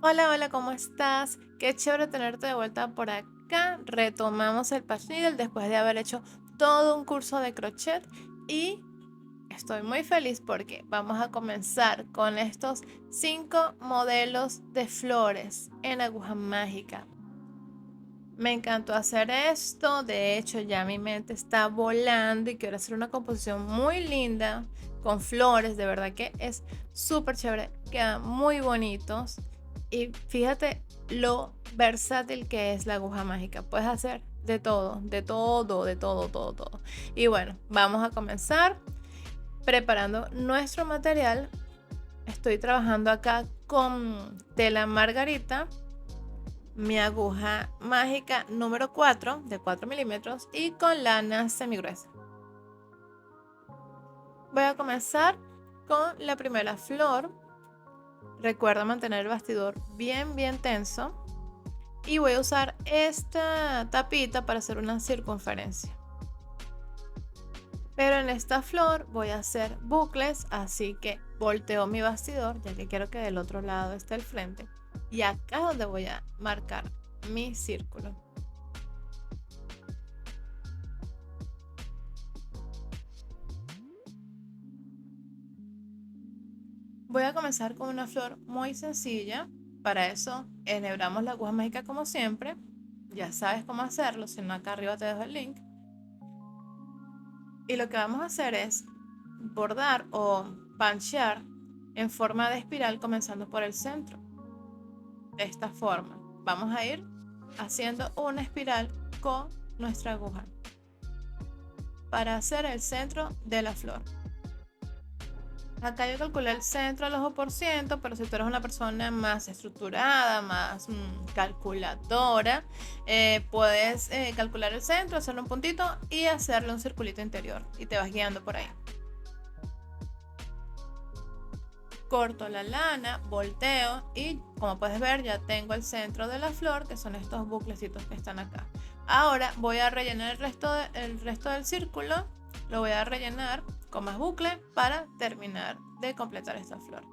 Hola, hola, ¿cómo estás? Qué chévere tenerte de vuelta por acá. Retomamos el patch needle después de haber hecho todo un curso de crochet y estoy muy feliz porque vamos a comenzar con estos 5 modelos de flores en aguja mágica. Me encantó hacer esto, de hecho ya mi mente está volando y quiero hacer una composición muy linda con flores, de verdad que es súper chévere, quedan muy bonitos y fíjate lo versátil que es la aguja mágica, puedes hacer de todo, de todo, de todo, todo, todo. Y bueno, vamos a comenzar preparando nuestro material. Estoy trabajando acá con tela margarita, mi aguja mágica número 4 de 4 milímetros y con lana semigruesa. Voy a comenzar con la primera flor. Recuerda mantener el bastidor bien tenso y voy a usar esta tapita para hacer una circunferencia. Pero en esta flor voy a hacer bucles, así que volteo mi bastidor ya que quiero que del otro lado esté el frente y acá es donde voy a marcar mi círculo. Voy a comenzar con una flor muy sencilla. Para eso enhebramos la aguja mágica como siempre. Ya sabes cómo hacerlo, si no acá arriba te dejo el link. Y lo que vamos a hacer es bordar o panchear en forma de espiral comenzando por el centro. De esta forma vamos a ir haciendo una espiral con nuestra aguja para hacer el centro de la flor. Acá yo calculé el centro al ojo por ciento, pero si tú eres una persona más estructurada, más calculadora, puedes calcular el centro, hacerle un puntito y hacerle un circulito interior y te vas guiando por ahí. Corto la lana, volteo y como puedes ver ya tengo el centro de la flor, que son estos buclecitos que están acá. Ahora voy a rellenar el resto del círculo, lo voy a rellenar con más bucle para terminar de completar esta flor.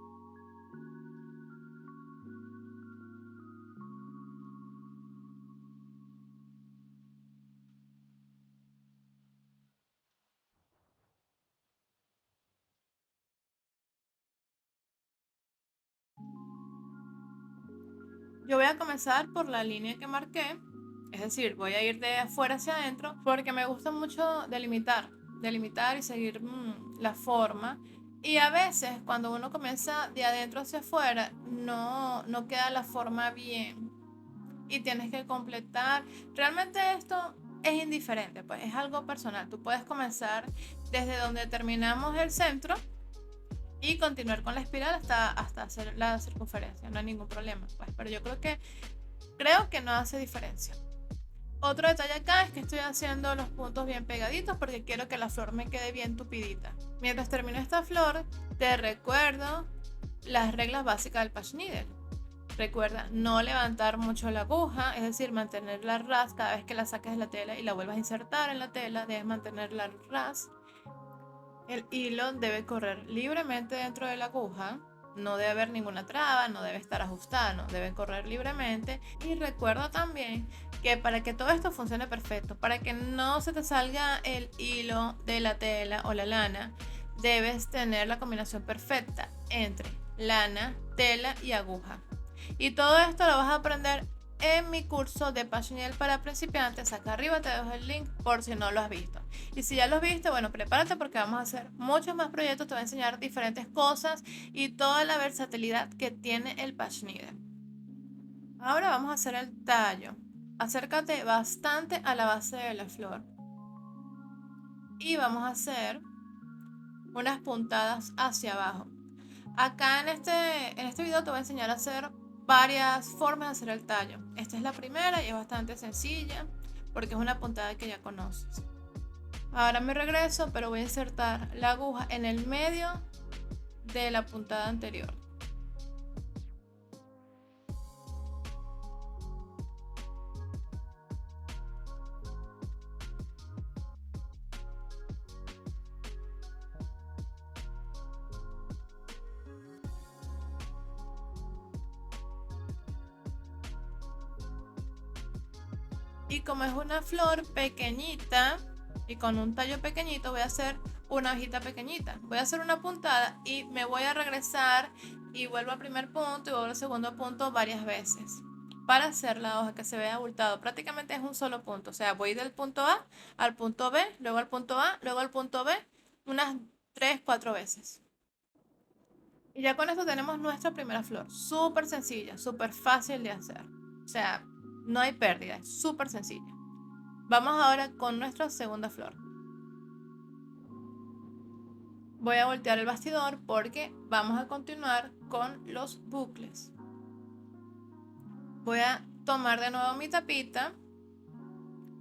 Yo voy a comenzar por la línea que marqué, es decir, voy a ir de afuera hacia adentro porque me gusta mucho delimitar y seguir la forma. Y a veces cuando uno comienza de adentro hacia afuera, no queda la forma bien y tienes que completar. Realmente esto es indiferente, pues es algo personal. Tú puedes comenzar desde donde terminamos el centro y continuar con la espiral hasta hacer la circunferencia, no hay ningún problema, pues, pero yo creo que no hace diferencia. Otro detalle acá es que estoy haciendo los puntos bien pegaditos porque quiero que la flor me quede bien tupidita. Mientras termino esta flor, te recuerdo las reglas básicas del patch needle. Recuerda no levantar mucho la aguja, es decir, mantenerla ras cada vez que la saques de la tela y la vuelvas a insertar en la tela, debes mantenerla ras. El hilo debe correr libremente dentro de la aguja, no debe haber ninguna traba, no debe estar ajustada, no debe correr libremente. Y recuerda también que para que todo esto funcione perfecto, para que no se te salga el hilo de la tela o la lana, debes tener la combinación perfecta entre lana, tela y aguja. Y todo esto lo vas a aprender en mi curso de Patch Needle para principiantes. Acá arriba te dejo el link por si no lo has visto. Y si ya lo has visto, bueno, prepárate porque vamos a hacer muchos más proyectos. Te voy a enseñar diferentes cosas y toda la versatilidad que tiene el Patch Needle. Ahora vamos a hacer el tallo. Acércate bastante a la base de la flor. Y vamos a hacer unas puntadas hacia abajo. Acá en este video te voy a enseñar a hacer varias formas de hacer el tallo. Esta es la primera y es bastante sencilla porque es una puntada que ya conoces. Ahora me regreso, pero voy a insertar la aguja en el medio de la puntada anterior. Y como es una flor pequeñita y con un tallo pequeñito, voy a hacer una hojita pequeñita. Voy a hacer una puntada y me voy a regresar y vuelvo al primer punto y vuelvo al segundo punto varias veces para hacer la hoja que se vea abultado. Prácticamente es un solo punto. O sea, voy del punto A al punto B, luego al punto A, luego al punto B, unas 3, 4 veces. Y ya con esto tenemos nuestra primera flor. Súper sencilla, súper fácil de hacer. O sea, no hay pérdida, es súper sencilla. Vamos ahora con nuestra segunda flor. Voy a voltear el bastidor porque vamos a continuar con los bucles. Voy a tomar de nuevo mi tapita.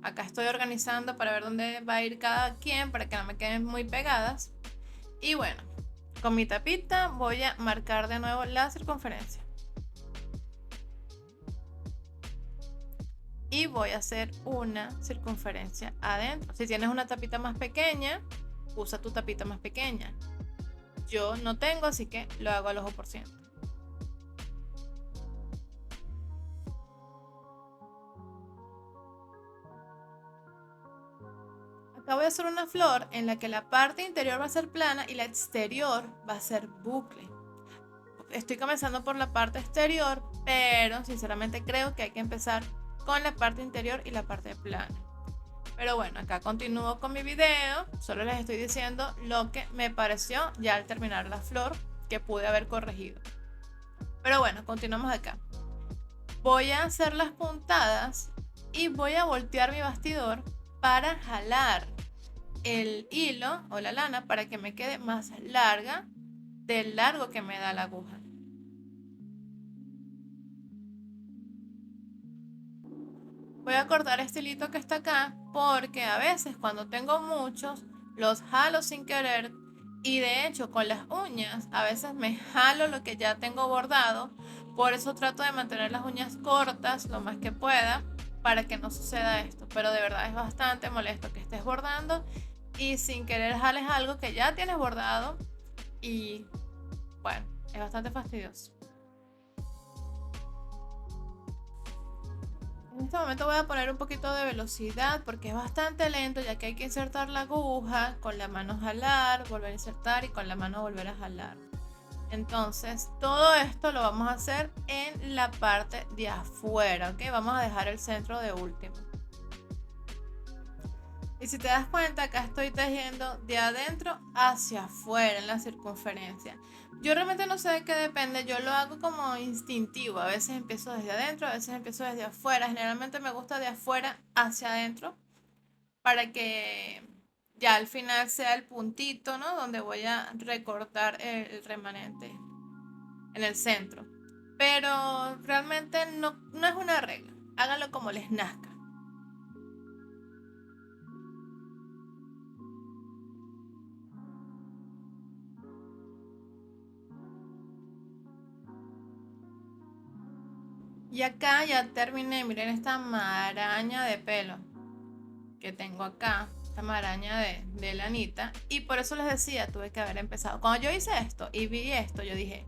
Acá estoy organizando para ver dónde va a ir cada quien para que no me queden muy pegadas. Y bueno, con mi tapita voy a marcar de nuevo la circunferencia. Y voy a hacer una circunferencia adentro. Si tienes una tapita más pequeña, usa tu tapita más pequeña. Yo no tengo, así que lo hago al ojo por ciento. Acá voy a hacer una flor en la que la parte interior va a ser plana y la exterior va a ser bucle. Estoy comenzando por la parte exterior, pero sinceramente creo que hay que empezar con la parte interior y la parte plana. Pero bueno, acá continúo con mi video, solo les estoy diciendo lo que me pareció ya al terminar la flor que pude haber corregido. Pero bueno, continuamos acá. Voy a hacer las puntadas y voy a voltear mi bastidor para jalar el hilo o la lana para que me quede más larga del largo que me da la aguja. Voy a cortar este hilito que está acá porque a veces cuando tengo muchos los jalo sin querer y de hecho con las uñas a veces me jalo lo que ya tengo bordado. Por eso trato de mantener las uñas cortas lo más que pueda para que no suceda esto. Pero de verdad es bastante molesto que estés bordando y sin querer jales algo que ya tienes bordado y bueno, es bastante fastidioso. En este momento voy a poner un poquito de velocidad porque es bastante lento ya que hay que insertar la aguja, con la mano jalar, volver a insertar y con la mano volver a jalar. Entonces todo esto lo vamos a hacer en la parte de afuera, ¿ok? Vamos a dejar el centro de último. Y si te das cuenta, acá estoy tejiendo de adentro hacia afuera en la circunferencia. Yo realmente no sé de qué depende, yo lo hago como instintivo. A veces empiezo desde adentro, a veces empiezo desde afuera. Generalmente me gusta de afuera hacia adentro para que ya al final sea el puntito, ¿no? Donde voy a recortar el remanente en el centro. Pero realmente no es una regla. Háganlo como les nazca. Y acá ya terminé, miren esta maraña de pelo que tengo acá, esta maraña de lanita. Y por eso les decía, tuve que haber empezado. Cuando yo hice esto y vi esto, yo dije,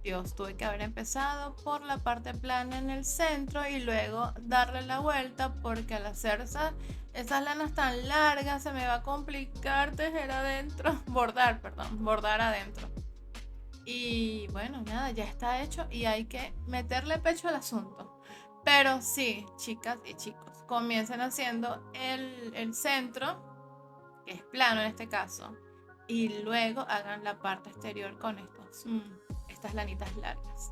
Dios, tuve que haber empezado por la parte plana en el centro y luego darle la vuelta porque al hacer esas lanas tan largas se me va a complicar tejer adentro, bordar, perdón, bordar adentro. Y bueno, nada, ya está hecho y hay que meterle pecho al asunto. Pero sí, chicas y chicos, comiencen haciendo el centro, que es plano en este caso, y luego hagan la parte exterior con estas lanitas largas.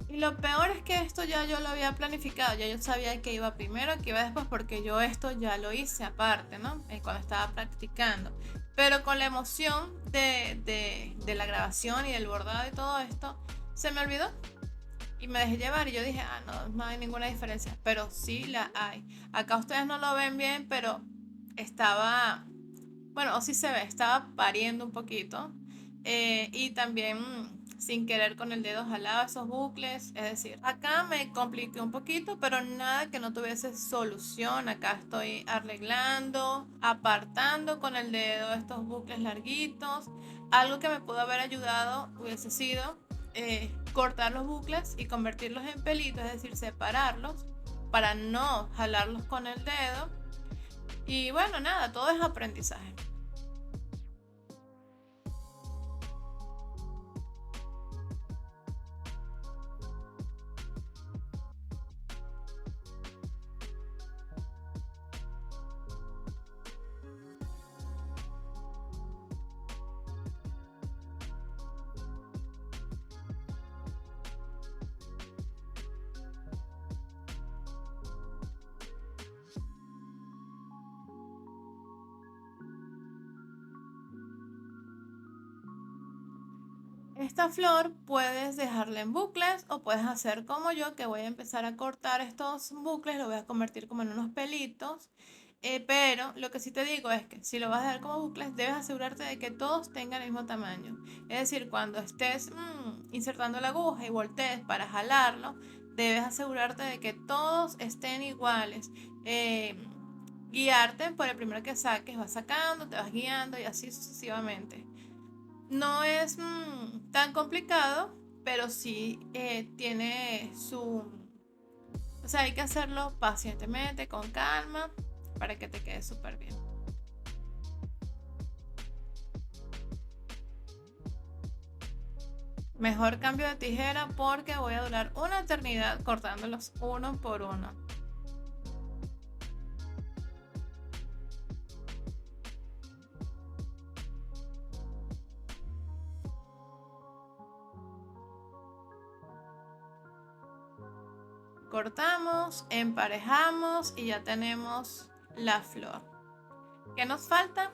Y lo peor es que esto ya yo lo había planificado, ya yo sabía que iba primero, que iba después, porque yo esto ya lo hice aparte, ¿no? Cuando estaba practicando. Pero con la emoción de la grabación y del bordado y todo esto, se me olvidó. Y me dejé llevar y yo dije, no hay ninguna diferencia. Pero sí la hay. Acá ustedes no lo ven bien, pero estaba, bueno, o sí se ve, estaba pariendo un poquito. Y también sin querer con el dedo jalaba esos bucles. Es decir, acá me compliqué un poquito, pero nada que no tuviese solución. Acá estoy arreglando, apartando con el dedo estos bucles larguitos. Algo que me pudo haber ayudado hubiese sido cortar los bucles y convertirlos en pelitos, es decir, separarlos para no jalarlos con el dedo. Y bueno, nada, todo es aprendizaje. Esta flor puedes dejarla en bucles o puedes hacer como yo, que voy a empezar a cortar estos bucles, lo voy a convertir como en unos pelitos. Pero lo que sí te digo es que si lo vas a dejar como bucles, debes asegurarte de que todos tengan el mismo tamaño. Es decir, cuando estés insertando la aguja y voltees para jalarlo, debes asegurarte de que todos estén iguales. Guiarte por el primero que saques, vas sacando, te vas guiando y así sucesivamente. No es tan complicado, pero sí tiene su... O sea, hay que hacerlo pacientemente, con calma, para que te quede súper bien. Mejor cambio de tijera porque voy a durar una eternidad cortándolos uno por uno. Cortamos, emparejamos y ya tenemos la flor. ¿Qué nos falta?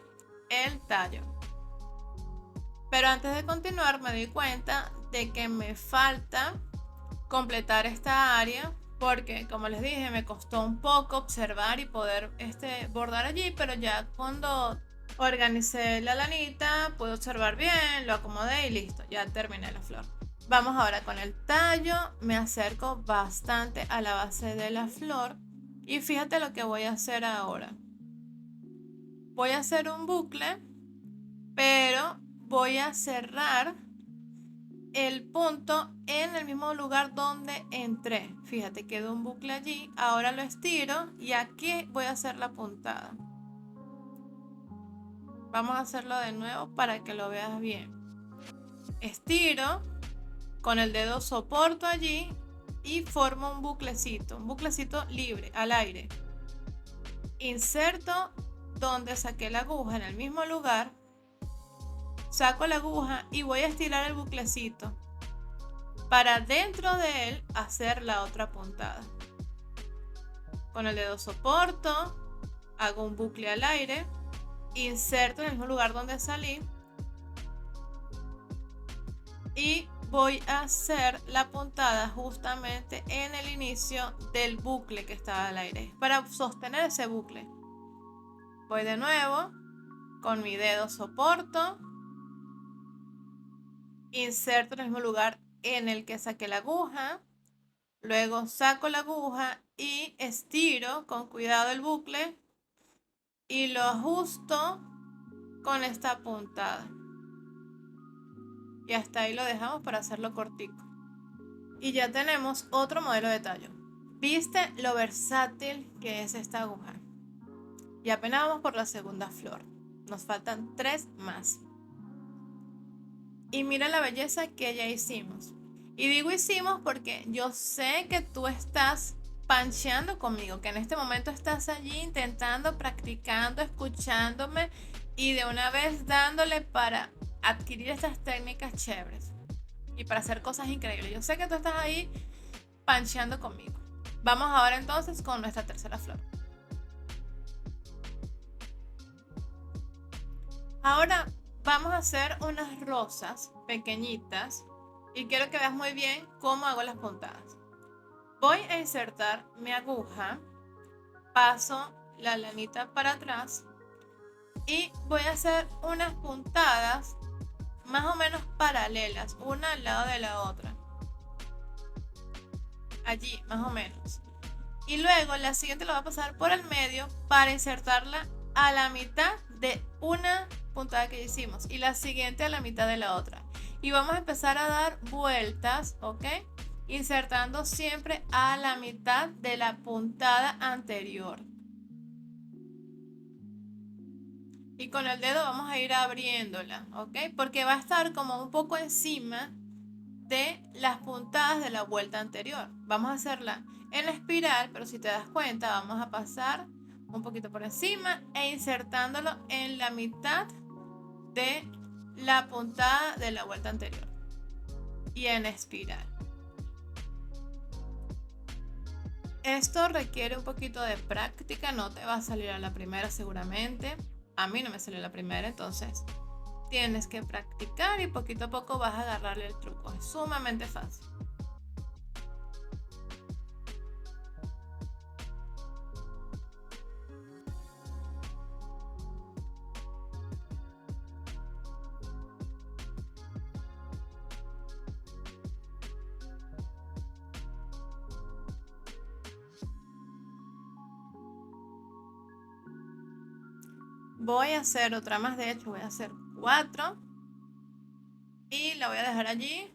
El tallo. Pero antes de continuar me doy cuenta de que me falta completar esta área porque, como les dije, me costó un poco observar y poder bordar allí, pero ya cuando organicé la lanita pude observar bien, lo acomodé y listo, ya terminé la flor. Vamos ahora con el tallo, me acerco bastante a la base de la flor y fíjate lo que voy a hacer ahora. Voy a hacer un bucle, pero voy a cerrar el punto en el mismo lugar donde entré. Fíjate, quedó un bucle allí, ahora lo estiro y aquí voy a hacer la puntada. Vamos a hacerlo de nuevo para que lo veas bien. Estiro, con el dedo soporto allí y formo un buclecito libre, al aire. Inserto donde saqué la aguja en el mismo lugar, saco la aguja y voy a estirar el buclecito para dentro de él hacer la otra puntada. Con el dedo soporto, hago un bucle al aire, inserto en el mismo lugar donde salí y voy a hacer la puntada justamente en el inicio del bucle que estaba al aire para sostener ese bucle. Voy de nuevo, con mi dedo soporto, inserto en el mismo lugar en el que saqué la aguja, luego saco la aguja y estiro con cuidado el bucle y lo ajusto con esta puntada. Y hasta ahí lo dejamos para hacerlo cortico. Y ya tenemos otro modelo de tallo. ¿Viste lo versátil que es esta aguja? Y apenas vamos por la segunda flor. Nos faltan 3 más. Y mira la belleza que ya hicimos. Y digo hicimos porque yo sé que tú estás pancheando conmigo, que en este momento estás allí intentando, practicando, escuchándome y de una vez dándole para adquirir estas técnicas chéveres y para hacer cosas increíbles. Yo sé que tú estás ahí pancheando conmigo. Vamos ahora entonces con nuestra tercera flor. Ahora vamos a hacer unas rosas pequeñitas y quiero que veas muy bien cómo hago las puntadas. Voy a insertar mi aguja, paso la lanita para atrás y voy a hacer unas puntadas más o menos paralelas, una al lado de la otra. Allí, más o menos. Y luego la siguiente la voy a pasar por el medio para insertarla a la mitad de una puntada que hicimos y la siguiente a la mitad de la otra. Y vamos a empezar a dar vueltas, ¿ok? Insertando siempre a la mitad de la puntada anterior. Y con el dedo vamos a ir abriéndola, ¿ok? Porque va a estar como un poco encima de las puntadas de la vuelta anterior. Vamos a hacerla en la espiral, pero si te das cuenta, vamos a pasar un poquito por encima e insertándolo en la mitad de la puntada de la vuelta anterior y en espiral. Esto requiere un poquito de práctica, no te va a salir a la primera seguramente. A mí no me salió a la primera, entonces tienes que practicar y poquito a poco vas a agarrarle el truco. Es sumamente fácil. Voy a hacer otra más, de hecho voy a hacer 4 y la voy a dejar allí.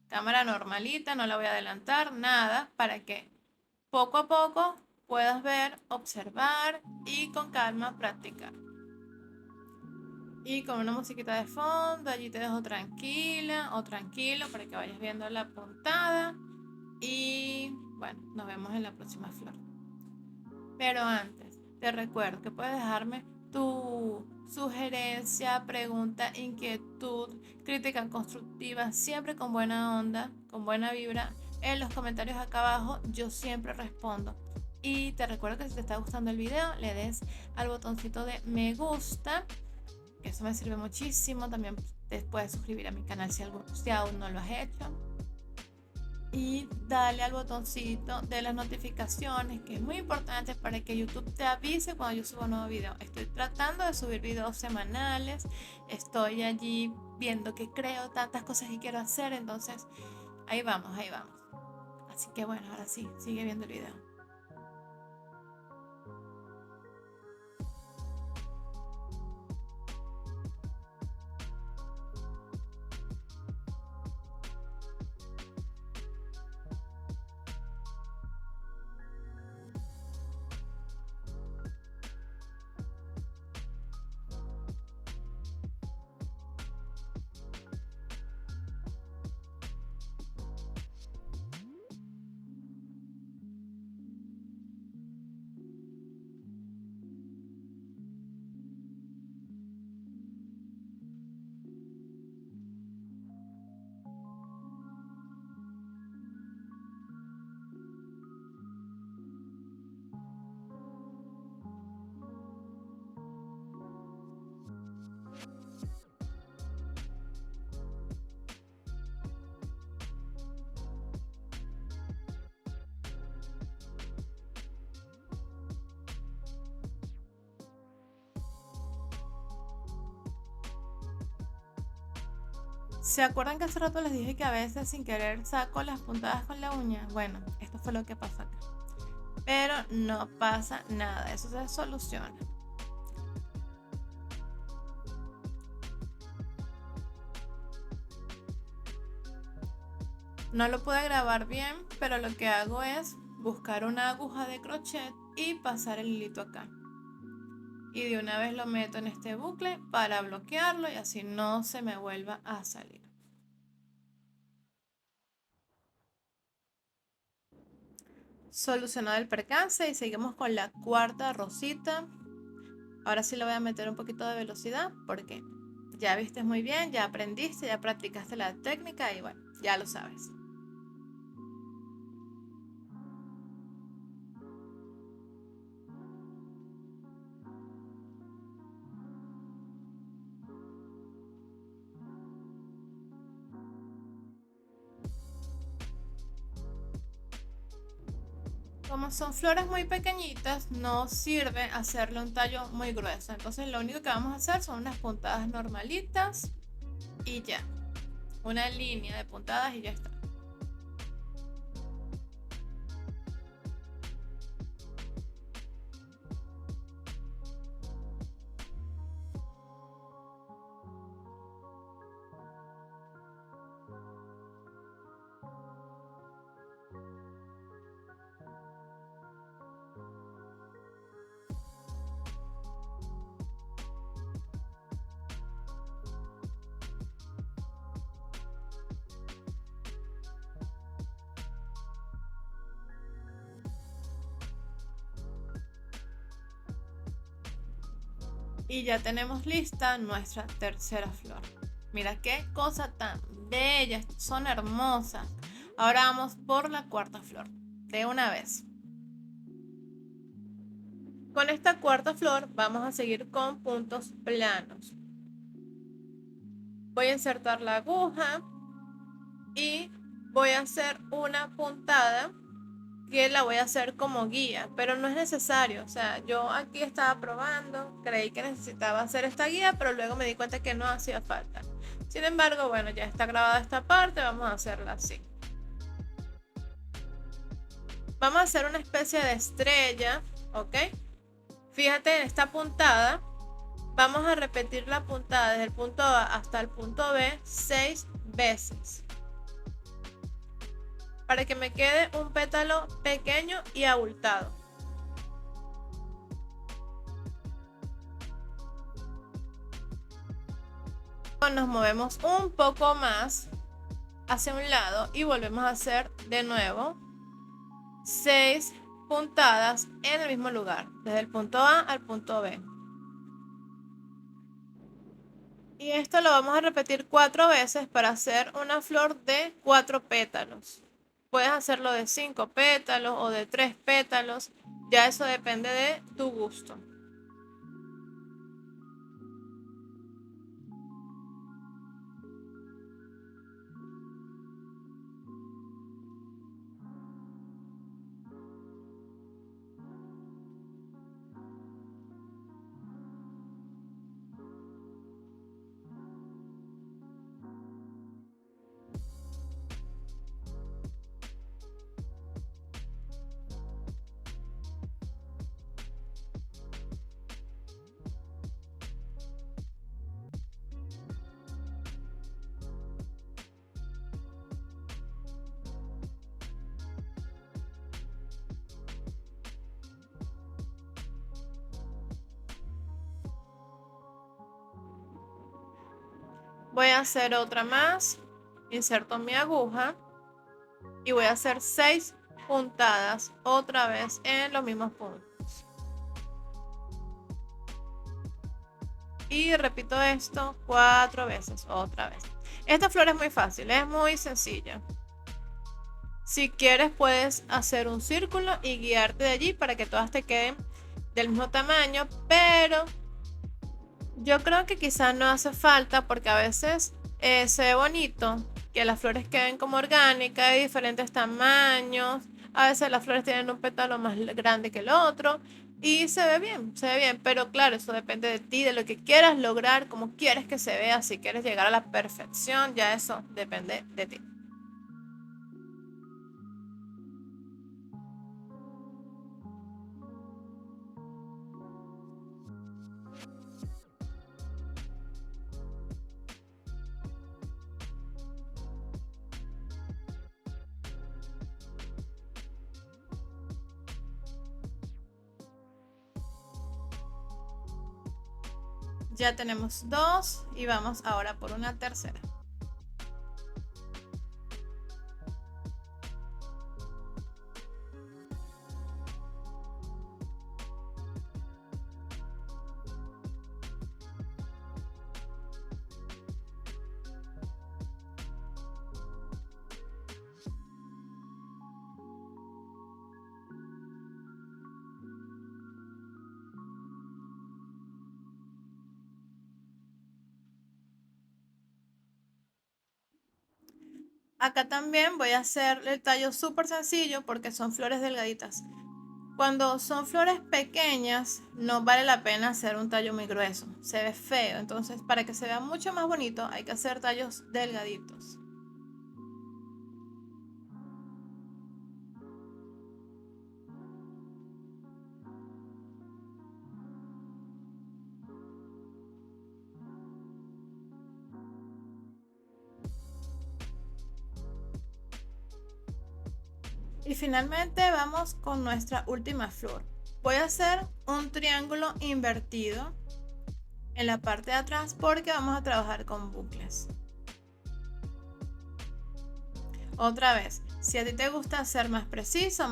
Cámara normalita, no la voy a adelantar, nada, para que poco a poco puedas ver, observar y con calma practicar. Y con una musiquita de fondo, allí te dejo tranquila o tranquilo para que vayas viendo la puntada. Y bueno, nos vemos en la próxima flor. Pero antes, te recuerdo que puedes dejarme tu sugerencia, pregunta, inquietud, crítica constructiva, siempre con buena onda, con buena vibra, en los comentarios acá abajo. Yo siempre respondo. Y te recuerdo que si te está gustando el video, le des al botoncito de me gusta, que eso me sirve muchísimo. También te puedes suscribir a mi canal si aún no lo has hecho. Y dale al botoncito de las notificaciones, que es muy importante para que YouTube te avise cuando yo suba un nuevo video. Estoy tratando de subir videos semanales, estoy allí viendo que creo tantas cosas que quiero hacer, entonces ahí vamos, ahí vamos. Así que bueno, ahora sí, sigue viendo el video. ¿Se acuerdan que hace rato les dije que a veces sin querer saco las puntadas con la uña? Bueno, esto fue lo que pasó acá. Pero no pasa nada, eso se soluciona. No lo pude grabar bien, pero lo que hago es buscar una aguja de crochet y pasar el hilito acá. Y de una vez lo meto en este bucle para bloquearlo y así no se me vuelva a salir. Solucionado el percance y seguimos con la cuarta rosita. Ahora sí le voy a meter un poquito de velocidad porque ya viste muy bien, ya aprendiste, ya practicaste la técnica y bueno, ya lo sabes. Como son flores muy pequeñitas, no sirve hacerle un tallo muy grueso. Entonces lo único que vamos a hacer son unas puntadas normalitas y ya. Una línea de puntadas y ya está. Y ya tenemos lista nuestra tercera flor. Mira qué cosa tan bella, son hermosas. Ahora vamos por la cuarta flor, de una vez. Con esta cuarta flor vamos a seguir con puntos planos. Voy a insertar la aguja y voy a hacer una puntada que la voy a hacer como guía, pero no es necesario. O sea, yo aquí estaba probando, creí que necesitaba hacer esta guía, pero luego me di cuenta que no hacía falta. Sin embargo, bueno, ya está grabada esta parte, vamos a hacerla así. Vamos a hacer una especie de estrella, ¿ok? Fíjate en esta puntada, vamos a repetir la puntada desde el punto A hasta el punto B 6 veces. Para que me quede un pétalo pequeño y abultado. Nos movemos un poco más hacia un lado y volvemos a hacer de nuevo 6 puntadas en el mismo lugar, desde el punto A al punto B. Y esto lo vamos a repetir 4 veces para hacer una flor de 4 pétalos. Puedes hacerlo de 5 pétalos o de 3 pétalos, ya eso depende de tu gusto. Voy a hacer otra más, inserto mi aguja y voy a hacer 6 puntadas otra vez en los mismos puntos. Y repito esto 4 veces, otra vez. Esta flor es muy fácil, es muy sencilla. Si quieres puedes hacer un círculo y guiarte de allí para que todas te queden del mismo tamaño, pero yo creo que quizás no hace falta porque a veces se ve bonito que las flores queden como orgánicas, de diferentes tamaños. A veces las flores tienen un pétalo más grande que el otro y se ve bien, pero claro, eso depende de ti, de lo que quieras lograr, cómo quieres que se vea, si quieres llegar a la perfección, ya eso depende de ti. Ya tenemos 2 y vamos ahora por una tercera. Acá también voy a hacer el tallo súper sencillo porque son flores delgaditas. Cuando son flores pequeñas no vale la pena hacer un tallo muy grueso, se ve feo. Entonces para que se vea mucho más bonito hay que hacer tallos delgaditos. Y finalmente vamos con nuestra última flor. Voy a hacer un triángulo invertido en la parte de atrás porque vamos a trabajar con bucles. Otra vez, si a ti te gusta ser más preciso,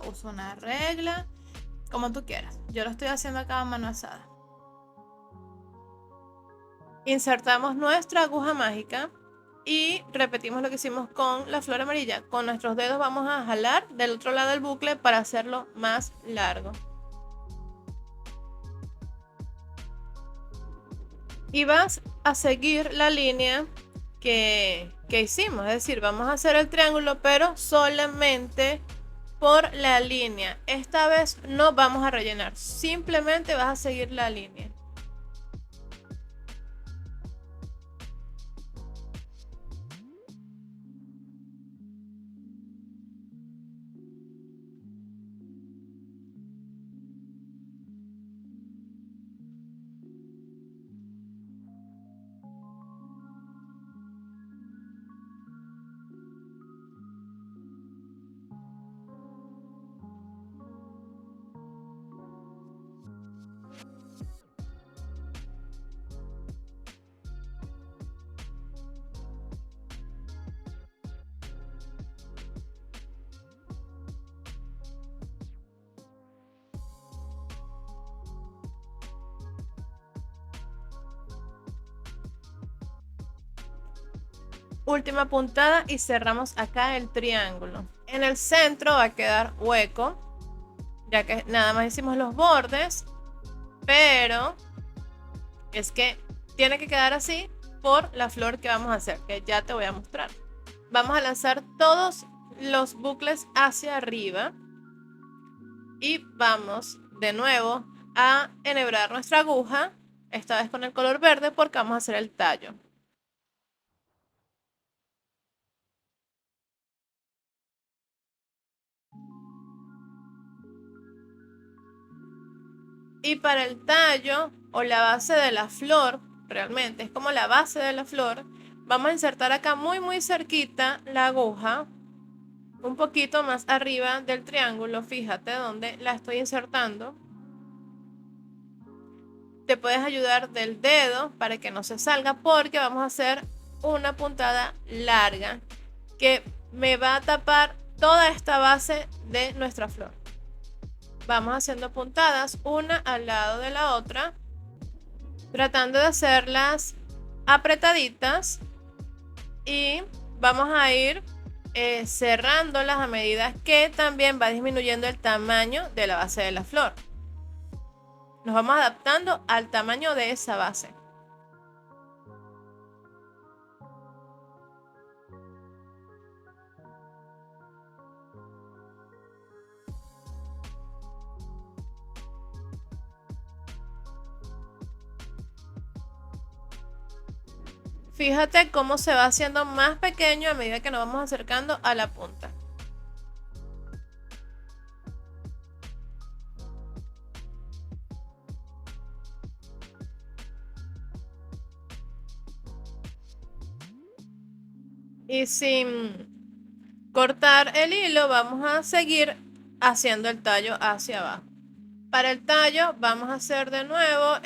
usa una regla, como tú quieras. Yo lo estoy haciendo acá a mano alzada. Insertamos nuestra aguja mágica y repetimos lo que hicimos con la flor amarilla. Con nuestros dedos vamos a jalar del otro lado del bucle para hacerlo más largo. Y vas a seguir la línea que hicimos, es decir, vamos a hacer el triángulo, pero solamente por la línea. Esta vez no vamos a rellenar, simplemente vas a seguir la línea. Última puntada y cerramos acá el triángulo. En el centro va a quedar hueco, ya que nada más hicimos los bordes, pero es que tiene que quedar así por la flor que vamos a hacer, que ya te voy a mostrar. Vamos a lanzar todos los bucles hacia arriba y vamos de nuevo a enhebrar nuestra aguja, esta vez con el color verde porque vamos a hacer el tallo. Y para el tallo o la base de la flor, realmente es como la base de la flor, vamos a insertar acá muy cerquita la aguja, un poquito más arriba del triángulo, fíjate dónde la estoy insertando. Te puedes ayudar del dedo para que no se salga porque vamos a hacer una puntada larga que me va a tapar toda esta base de nuestra flor. Vamos haciendo puntadas una al lado de la otra, tratando de hacerlas apretaditas y vamos a ir cerrándolas a medida que también va disminuyendo el tamaño de la base de la flor. Nos vamos adaptando al tamaño de esa base. Fíjate cómo se va haciendo más pequeño a medida que nos vamos acercando a la punta. Y sin cortar el hilo vamos a seguir haciendo el tallo hacia abajo. Para el tallo vamos a hacer de nuevo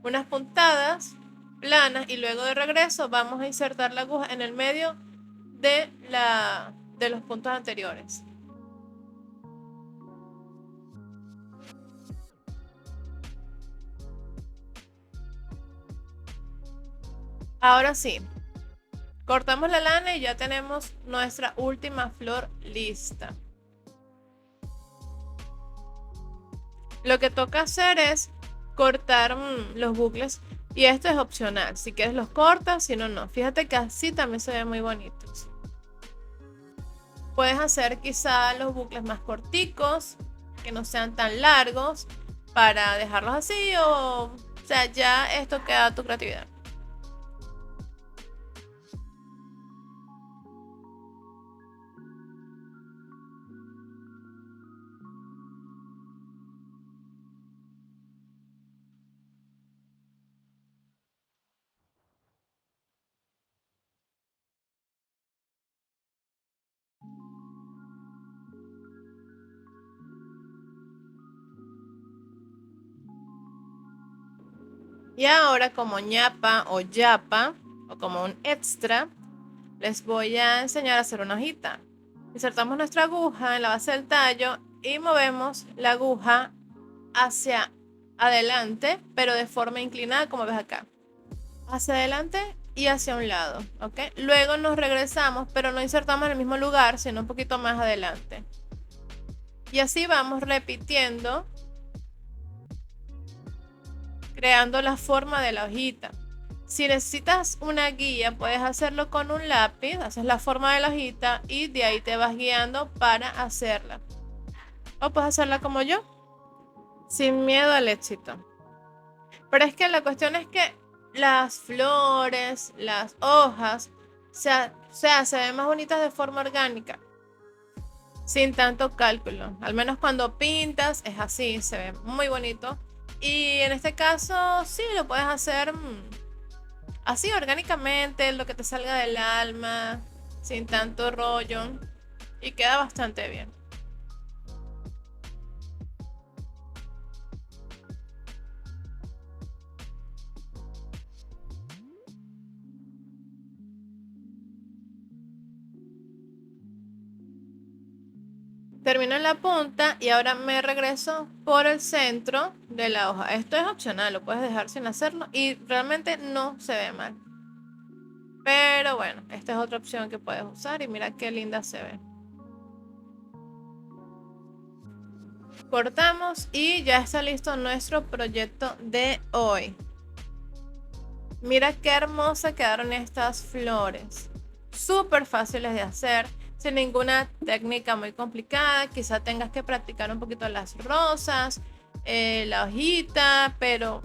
unas puntadas planas y luego de regreso vamos a insertar la aguja en el medio de los puntos anteriores. Ahora sí, cortamos la lana y ya tenemos nuestra última flor lista. Lo que toca hacer es cortar los bucles y esto es opcional. Si quieres los cortas, si no, no. Fíjate que así también se ven muy bonitos. Puedes hacer quizá los bucles más corticos, que no sean tan largos, para dejarlos así o sea, ya esto queda a tu creatividad. Y ahora como ñapa o yapa o como un extra, les voy a enseñar a hacer una hojita. Insertamos nuestra aguja en la base del tallo y movemos la aguja hacia adelante, pero de forma inclinada como ves acá. hacia adelante y hacia un lado, ¿ok? Luego nos regresamos, pero no insertamos en el mismo lugar, sino un poquito más adelante. Y así vamos repitiendo, creando la forma de la hojita. Si necesitas una guía, puedes hacerlo con un lápiz, haces la forma de la hojita y de ahí te vas guiando para hacerla. O puedes hacerla como yo, sin miedo al éxito. Pero es que la cuestión es que las flores, las hojas, se ven más bonitas de forma orgánica, sin tanto cálculo. Al menos cuando pintas es así, se ve muy bonito. Y en este caso sí, lo puedes hacer así orgánicamente, lo que te salga del alma, sin tanto rollo. Y queda bastante bien. Termino en la punta y ahora me regreso por el centro de la hoja. Esto es opcional, lo puedes dejar sin hacerlo y realmente no se ve mal. Pero bueno, esta es otra opción que puedes usar y mira qué linda se ve. Cortamos y ya está listo nuestro proyecto de hoy. Mira qué hermosa quedaron estas flores. Súper fáciles de hacer, sin ninguna técnica muy complicada. Quizá tengas que practicar un poquito las rosas, la hojita, pero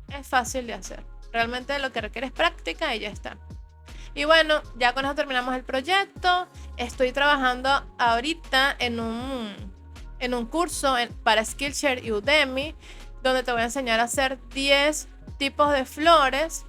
es fácil de hacer. Realmente lo que requiere es práctica y ya está. Y bueno, ya con eso terminamos el proyecto. Estoy trabajando ahorita en un curso para Skillshare y Udemy, donde te voy a enseñar a hacer 10 tipos de flores.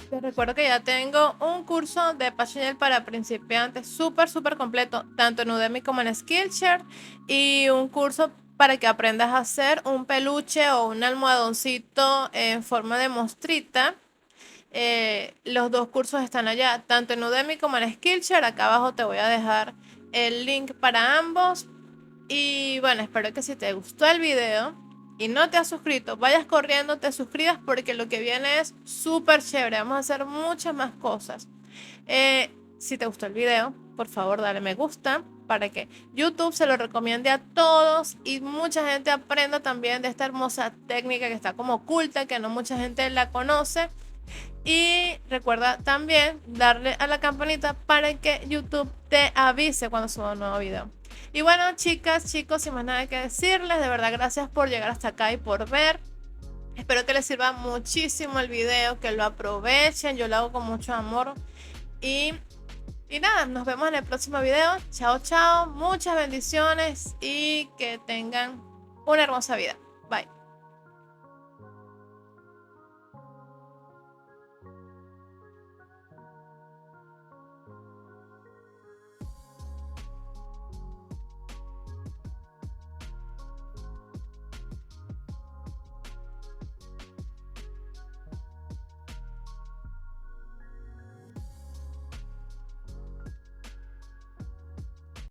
Te recuerdo que ya tengo un curso de Passionel para principiantes súper completo, tanto en Udemy como en Skillshare, y un curso para que aprendas a hacer un peluche o un almohadoncito en forma de mostrita. Los dos cursos están allá, tanto en Udemy como en Skillshare. Acá abajo te voy a dejar el link para ambos. Y bueno, espero que si te gustó el video y no te has suscrito, vayas corriendo, te suscribas porque lo que viene es súper chévere. Vamos a hacer muchas más cosas. Si te gustó el video, por favor dale me gusta para que YouTube se lo recomiende a todos y mucha gente aprenda también de esta hermosa técnica que está como oculta, que no mucha gente la conoce. Y recuerda también darle a la campanita para que YouTube te avise cuando suba un nuevo video. Y bueno, chicas, chicos, sin más nada que decirles, de verdad gracias por llegar hasta acá y por ver. Espero que les sirva muchísimo el video, que lo aprovechen, yo lo hago con mucho amor. Y nada, nos vemos en el próximo video. Chao, chao, muchas bendiciones y que tengan una hermosa vida. Bye.